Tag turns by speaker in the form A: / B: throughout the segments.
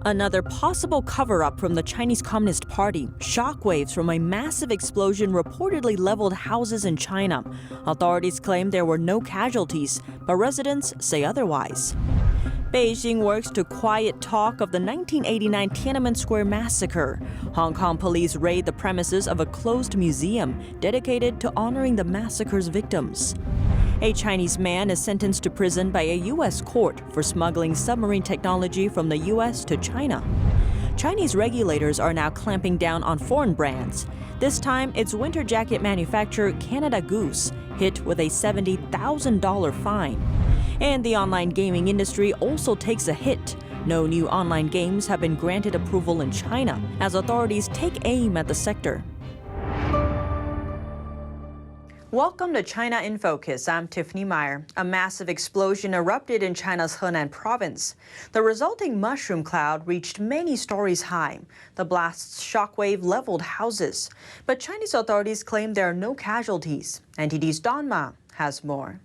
A: Another possible cover-up from the Chinese Communist Party. Shockwaves from a massive explosion reportedly leveled houses in China. Authorities claim there were no casualties, but residents say otherwise. Beijing works to quiet talk of the 1989 Tiananmen Square massacre. Hong Kong police raid the premises of a closed museum dedicated to honoring the massacre's victims. A Chinese man is sentenced to prison by a U.S. court for smuggling submarine technology from the U.S. to China. Chinese regulators are now clamping down on foreign brands. This time, it's winter jacket manufacturer Canada Goose hit with a $70,000 fine. And the online gaming industry also takes a hit. No new online games have been granted approval in China as authorities take aim at the sector. Welcome to China in Focus. I'm Tiffany Meyer. A massive explosion erupted in China's Henan province. The resulting mushroom cloud reached many stories high. The blast's shockwave leveled houses. But Chinese authorities claim there are no casualties. NTD's Don Ma has more.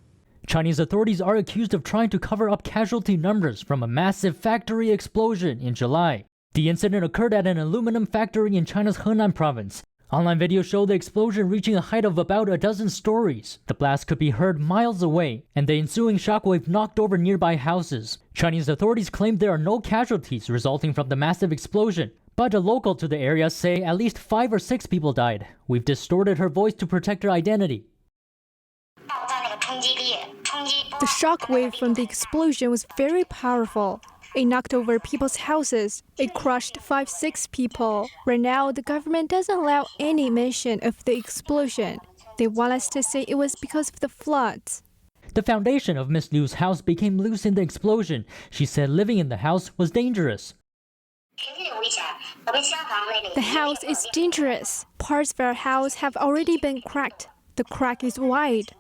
B: Chinese authorities are accused of trying to cover up casualty numbers from a massive factory explosion in July. The incident occurred at an aluminum factory in China's Henan province. Online videos show the explosion reaching a height of about a dozen stories. The blast could be heard miles away, and the ensuing shockwave knocked over nearby houses. Chinese authorities claim there are no casualties resulting from the massive explosion, but a local to the area say at least 5 or 6 people died. We've distorted her voice to protect her identity.
C: The shockwave from the explosion was very powerful. It knocked over people's houses. It crushed 5-6 people. Right now, the government doesn't allow any mention of the explosion. They want us to say it was because of the floods.
B: The foundation of Miss Liu's house became loose in the explosion. She said living in the house was dangerous.
C: The house is dangerous. Parts of our house have already been cracked. The crack is wide.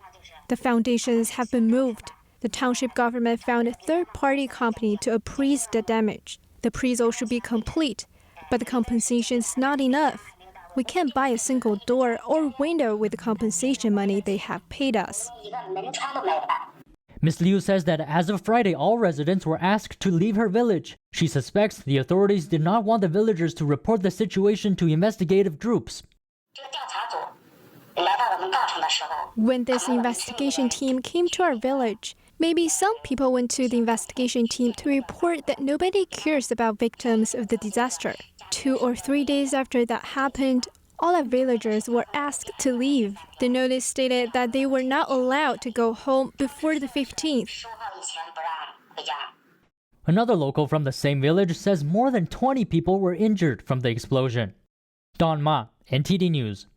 C: The foundations have been moved. The township government found a third-party company to appraise the damage. The appraisal should be complete, but the compensation is not enough. We can't buy a single door or window with the compensation money they have paid us.
B: Ms. Liu says that as of Friday, all residents were asked to leave her village. She suspects the authorities did not want the villagers to report the situation to investigative groups.
C: When this investigation team came to our village, maybe some people went to the investigation team to report that nobody cares about victims of the disaster. 2 or 3 days after that happened, all our villagers were asked to leave. The notice stated that they were not allowed to go home before the 15th.
B: Another local from the same village says more than 20 people were injured from the explosion. Don Ma, NTD News.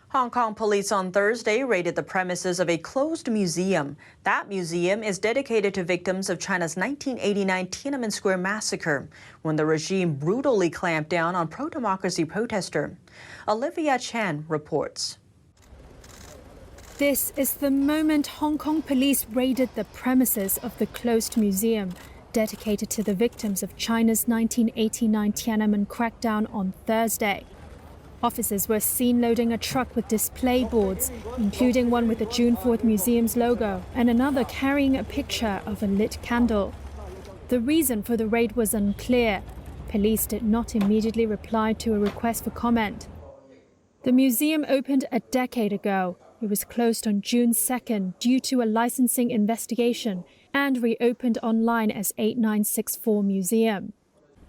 A: Hong Kong police on Thursday raided the premises of a closed museum. That museum is dedicated to victims of China's 1989 Tiananmen Square massacre, when the regime brutally clamped down on pro-democracy protesters. Olivia Chan reports.
D: This is the moment Hong Kong police raided the premises of the closed museum, dedicated to the victims of China's 1989 Tiananmen crackdown on Thursday. Officers were seen loading a truck with display boards, including one with the June 4th Museum's logo and another carrying a picture of a lit candle. The reason for the raid was unclear. Police did not immediately reply to a request for comment. The museum opened a decade ago. It was closed on June 2nd due to a licensing investigation and reopened online as 8964 Museum.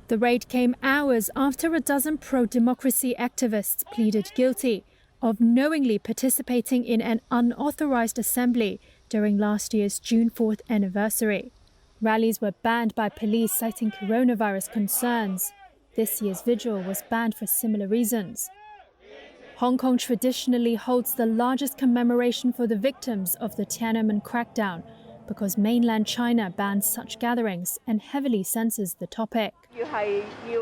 D: The raid came hours after a dozen pro-democracy activists pleaded guilty of knowingly participating in an unauthorized assembly during last year's June 4th anniversary. Rallies were banned by police citing coronavirus concerns. This year's vigil was banned for similar reasons. Hong Kong traditionally holds the largest commemoration for the victims of the Tiananmen crackdown, because mainland China bans such gatherings and heavily censors the topic.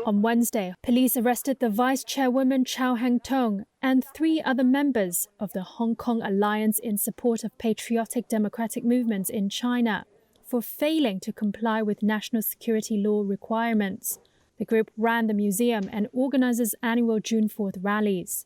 D: On Wednesday, police arrested the vice chairwoman Chow Hang-tung and 3 other members of the Hong Kong Alliance in Support of Patriotic Democratic Movements in China for failing to comply with national security law requirements. The group ran the museum and organizes annual June 4th rallies.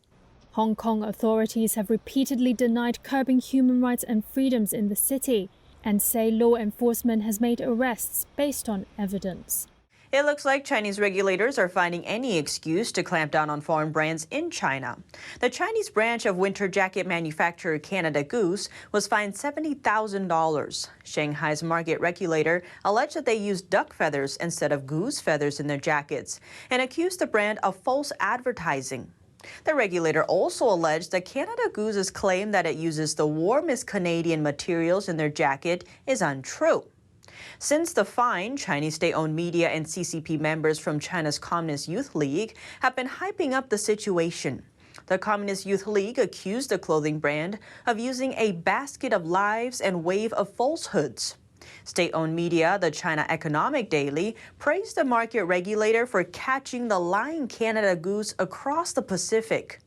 D: Hong Kong authorities have repeatedly denied curbing human rights and freedoms in the city and say law enforcement has made arrests based on evidence.
A: It looks like Chinese regulators are finding any excuse to clamp down on foreign brands in China. The Chinese branch of winter jacket manufacturer Canada Goose was fined $70,000. Shanghai's market regulator alleged that they used duck feathers instead of goose feathers in their jackets and accused the brand of false advertising. The regulator also alleged that Canada Goose's claim that it uses the warmest Canadian materials in their jacket is untrue. Since the fine, Chinese state-owned media and CCP members from China's Communist Youth League have been hyping up the situation. The Communist Youth League accused the clothing brand of using a basket of lies and wave of falsehoods. State-owned media, the China Economic Daily, praised the market regulator for catching the lying Canada Goose across the Pacific.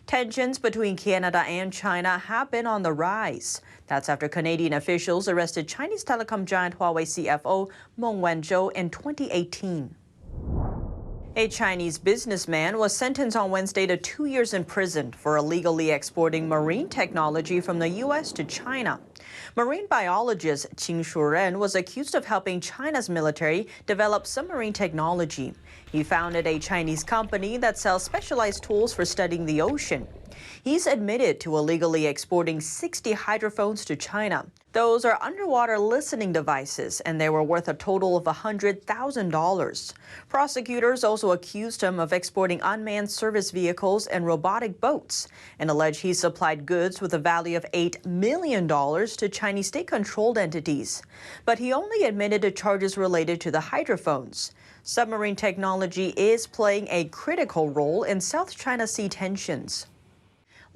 A: Tensions between Canada and China have been on the rise. That's after Canadian officials arrested Chinese telecom giant Huawei CFO Meng Wanzhou in 2018. A Chinese businessman was sentenced on Wednesday to 2 years in prison for illegally exporting marine technology from the U.S. to China. Marine biologist Qing Shuren was accused of helping China's military develop submarine technology. He founded a Chinese company that sells specialized tools for studying the ocean. He's admitted to illegally exporting 60 hydrophones to China. Those are underwater listening devices, and they were worth a total of $100,000. Prosecutors also accused him of exporting unmanned service vehicles and robotic boats, and allege he supplied goods with a value of $8 million to Chinese state-controlled entities. But he only admitted to charges related to the hydrophones. Submarine technology is playing a critical role in South China Sea tensions.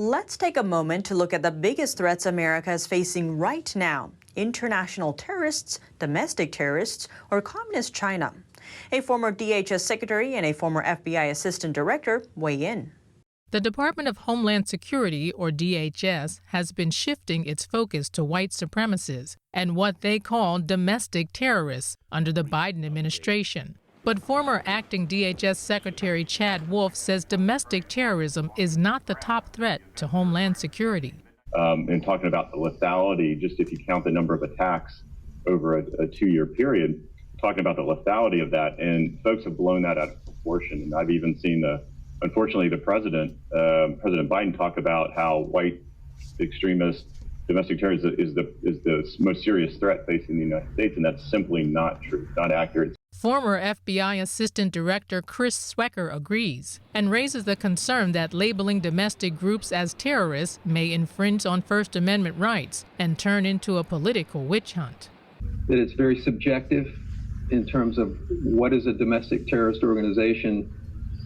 A: Let's take a moment to look at the biggest threats America is facing right now: international terrorists, domestic terrorists, or communist China. A former DHS secretary and a former FBI assistant director weigh in.
E: The Department of Homeland Security, or DHS, has been shifting its focus to white supremacists and what they call domestic terrorists under the Biden administration. But former acting DHS Secretary Chad Wolf says domestic terrorism is not the top threat to Homeland Security.
F: And talking about the lethality, just if you count the number of attacks over a 2-year period, talking about the lethality of that, and folks have blown that out of proportion. And I've even seen unfortunately, the President Biden talk about how white extremist domestic terrorism is the most serious threat facing the United States, and that's simply not true, not accurate.
E: Former FBI Assistant Director Chris Swecker agrees and raises the concern that labeling domestic groups as terrorists may infringe on First Amendment rights and turn into a political witch hunt.
G: That it's very subjective in terms of what is a domestic terrorist organization.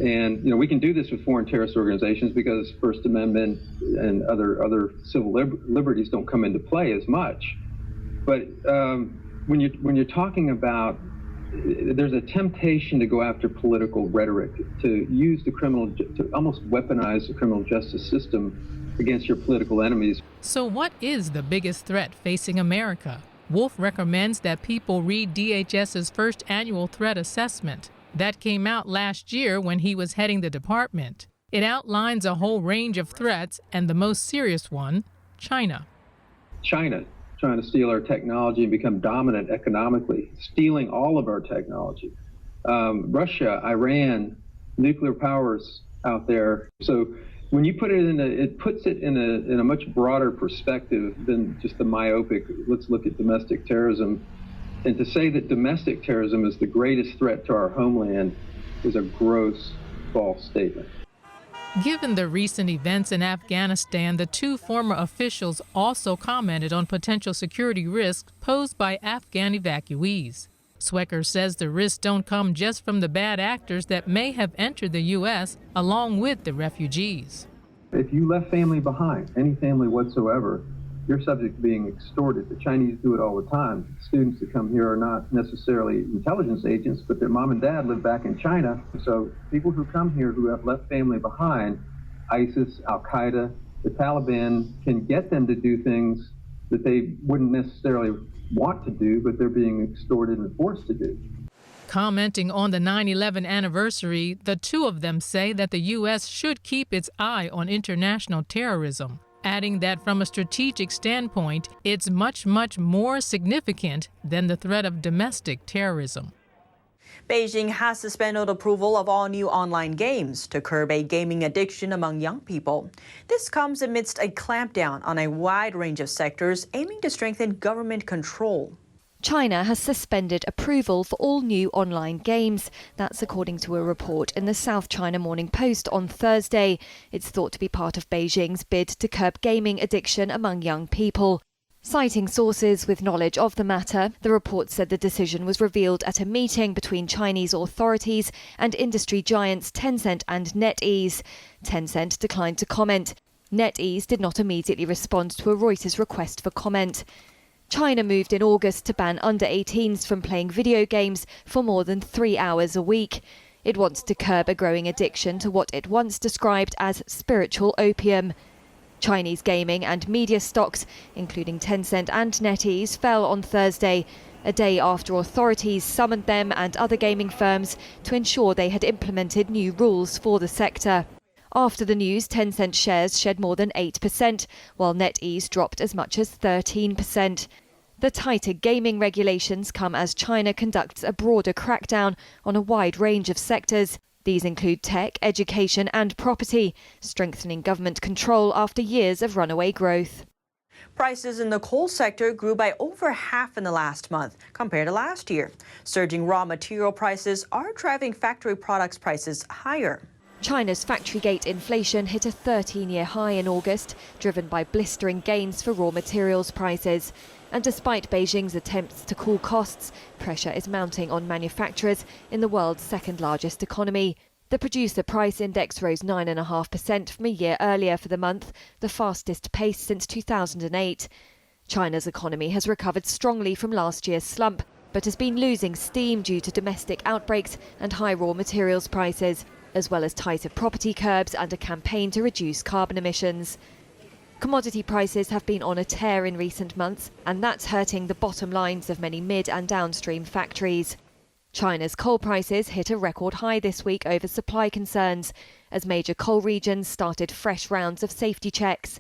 G: And, we can do this with foreign terrorist organizations because First Amendment and other civil liberties don't come into play as much. But when you're talking about, there's a temptation to go after political rhetoric, to use to almost weaponize the criminal justice system against your political enemies.
E: So what is the biggest threat facing America? Wolf recommends that people read DHS's first annual threat assessment. That came out last year when he was heading the department. It outlines a whole range of threats, and the most serious one, China.
G: China trying to steal our technology and become dominant economically, stealing all of our technology. Russia, Iran, nuclear powers out there. So when you put it it puts it in a much broader perspective than just the myopic, let's look at domestic terrorism. And to say that domestic terrorism is the greatest threat to our homeland is a gross, false statement.
E: Given the recent events in Afghanistan, the two former officials also commented on potential security risks posed by Afghan evacuees. Swecker says the risks don't come just from the bad actors that may have entered the U.S. along with the refugees.
G: If you left family behind, any family whatsoever, you're subject to being extorted. The Chinese do it all the time. Students that come here are not necessarily intelligence agents, but their mom and dad live back in China. So people who come here who have left family behind, ISIS, Al-Qaeda, the Taliban can get them to do things that they wouldn't necessarily want to do, but they're being extorted and forced to do.
E: Commenting on the 9/11 anniversary, the two of them say that the U.S. should keep its eye on international terrorism, adding that from a strategic standpoint, it's much, much more significant than the threat of domestic terrorism.
A: Beijing has suspended approval of all new online games to curb a gaming addiction among young people. This comes amidst a clampdown on a wide range of sectors aiming to strengthen government control.
H: China has suspended approval for all new online games. That's according to a report in the South China Morning Post on Thursday. It's thought to be part of Beijing's bid to curb gaming addiction among young people. Citing sources with knowledge of the matter, the report said the decision was revealed at a meeting between Chinese authorities and industry giants Tencent and NetEase. Tencent declined to comment. NetEase did not immediately respond to a Reuters request for comment. China moved in August to ban under-18s from playing video games for more than 3 hours a week. It wants to curb a growing addiction to what it once described as spiritual opium. Chinese gaming and media stocks, including Tencent and NetEase, fell on Thursday, a day after authorities summoned them and other gaming firms to ensure they had implemented new rules for the sector. After the news, Tencent shares shed more than 8%, while NetEase dropped as much as 13%. The tighter gaming regulations come as China conducts a broader crackdown on a wide range of sectors. These include tech, education and property, strengthening government control after years of runaway growth.
A: Prices in the coal sector grew by over half in the last month compared to last year. Surging raw material prices are driving factory products prices higher.
H: China's factory gate inflation hit a 13-year high in August, driven by blistering gains for raw materials prices. And despite Beijing's attempts to cool costs, pressure is mounting on manufacturers in the world's second-largest economy. The producer price index rose 9.5% from a year earlier for the month, the fastest pace since 2008. China's economy has recovered strongly from last year's slump, but has been losing steam due to domestic outbreaks and high raw materials prices, as well as tighter property curbs and a campaign to reduce carbon emissions. Commodity prices have been on a tear in recent months, and that's hurting the bottom lines of many mid and downstream factories. China's coal prices hit a record high this week over supply concerns, as major coal regions started fresh rounds of safety checks.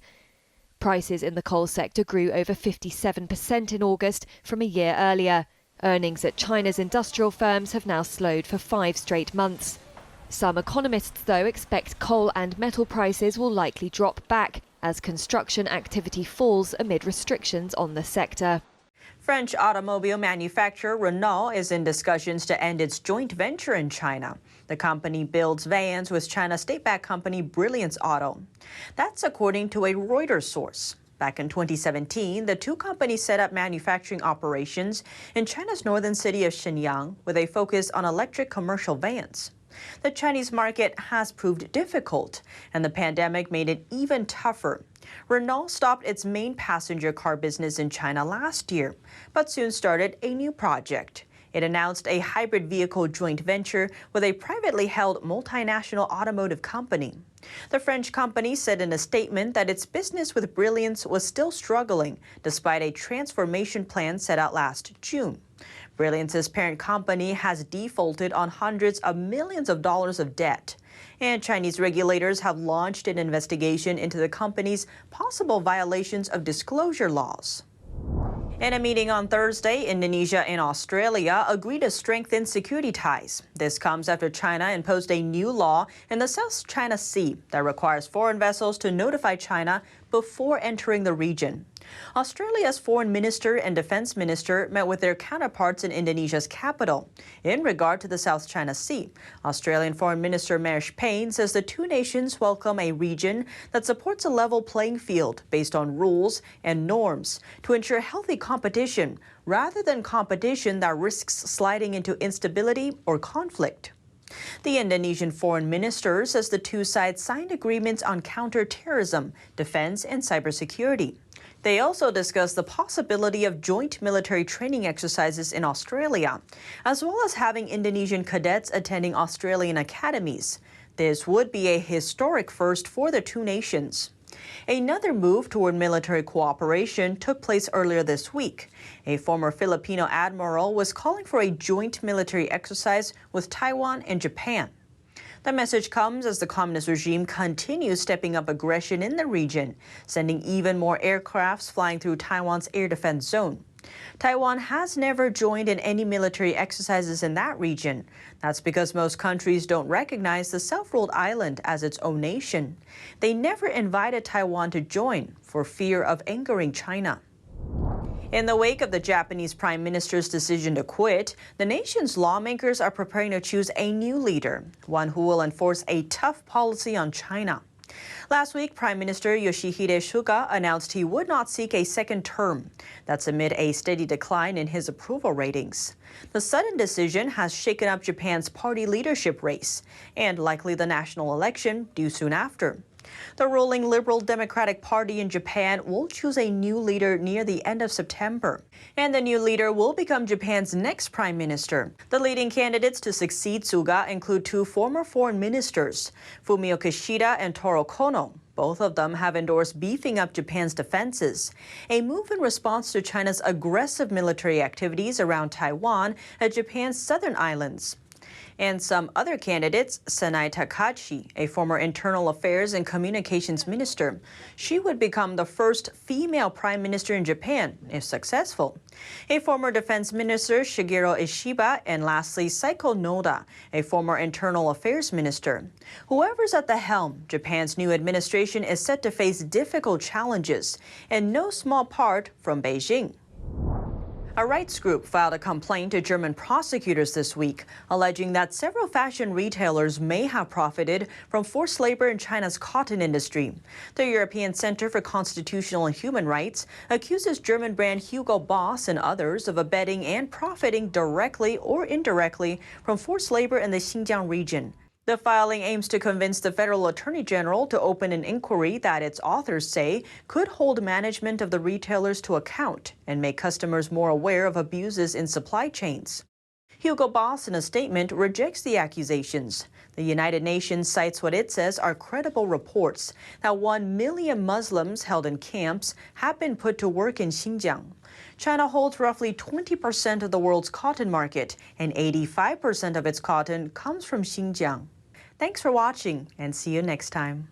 H: Prices in the coal sector grew over 57% in August from a year earlier. Earnings at China's industrial firms have now slowed for 5 straight months. Some economists, though, expect coal and metal prices will likely drop back as construction activity falls amid restrictions on the sector.
A: French automobile manufacturer Renault is in discussions to end its joint venture in China. The company builds vans with China's state-backed company Brilliance Auto. That's according to a Reuters source. Back in 2017, the two companies set up manufacturing operations in China's northern city of Shenyang with a focus on electric commercial vans. The Chinese market has proved difficult, and the pandemic made it even tougher. Renault stopped its main passenger car business in China last year, but soon started a new project. It announced a hybrid vehicle joint venture with a privately held multinational automotive company. The French company said in a statement that its business with Brilliance was still struggling, despite a transformation plan set out last June. Brilliance's parent company has defaulted on hundreds of millions of dollars of debt. And Chinese regulators have launched an investigation into the company's possible violations of disclosure laws. In a meeting on Thursday, Indonesia and Australia agreed to strengthen security ties. This comes after China imposed a new law in the South China Sea that requires foreign vessels to notify China before entering the region. Australia's foreign minister and defense minister met with their counterparts in Indonesia's capital. In regard to the South China Sea, Australian Foreign Minister Marise Payne says the two nations welcome a region that supports a level playing field based on rules and norms to ensure healthy competition rather than competition that risks sliding into instability or conflict. The Indonesian foreign minister says the two sides signed agreements on counter-terrorism, defense, and cybersecurity. They also discussed the possibility of joint military training exercises in Australia, as well as having Indonesian cadets attending Australian academies. This would be a historic first for the two nations. Another move toward military cooperation took place earlier this week. A former Filipino admiral was calling for a joint military exercise with Taiwan and Japan. The message comes as the communist regime continues stepping up aggression in the region, sending even more aircrafts flying through Taiwan's air defense zone. Taiwan has never joined in any military exercises in that region. That's because most countries don't recognize the self-ruled island as its own nation. They never invited Taiwan to join for fear of angering China. In the wake of the Japanese Prime Minister's decision to quit, the nation's lawmakers are preparing to choose a new leader, one who will enforce a tough policy on China. Last week, Prime Minister Yoshihide Suga announced he would not seek a second term. That's amid a steady decline in his approval ratings. The sudden decision has shaken up Japan's party leadership race and likely the national election due soon after. The ruling Liberal Democratic Party in Japan will choose a new leader near the end of September. And the new leader will become Japan's next prime minister. The leading candidates to succeed Suga include two former foreign ministers, Fumio Kishida and Taro Kono. Both of them have endorsed beefing up Japan's defenses, a move in response to China's aggressive military activities around Taiwan and Japan's southern islands. And some other candidates, Sanai Takachi, a former Internal Affairs and Communications Minister. She would become the first female prime minister in Japan, if successful. A former Defense Minister, Shigeru Ishiba, and lastly, Saiko Noda, a former Internal Affairs Minister. Whoever's at the helm, Japan's new administration is set to face difficult challenges, in no small part from Beijing. A rights group filed a complaint to German prosecutors this week, alleging that several fashion retailers may have profited from forced labor in China's cotton industry. The European Center for Constitutional and Human Rights accuses German brand Hugo Boss and others of abetting and profiting directly or indirectly from forced labor in the Xinjiang region. The filing aims to convince the federal attorney general to open an inquiry that its authors say could hold management of the retailers to account and make customers more aware of abuses in supply chains. Hugo Boss, in a statement, rejects the accusations. The United Nations cites what it says are credible reports that 1 million Muslims held in camps have been put to work in Xinjiang. China holds roughly 20% of the world's cotton market, and 85% of its cotton comes from Xinjiang. Thanks for watching, and see you next time.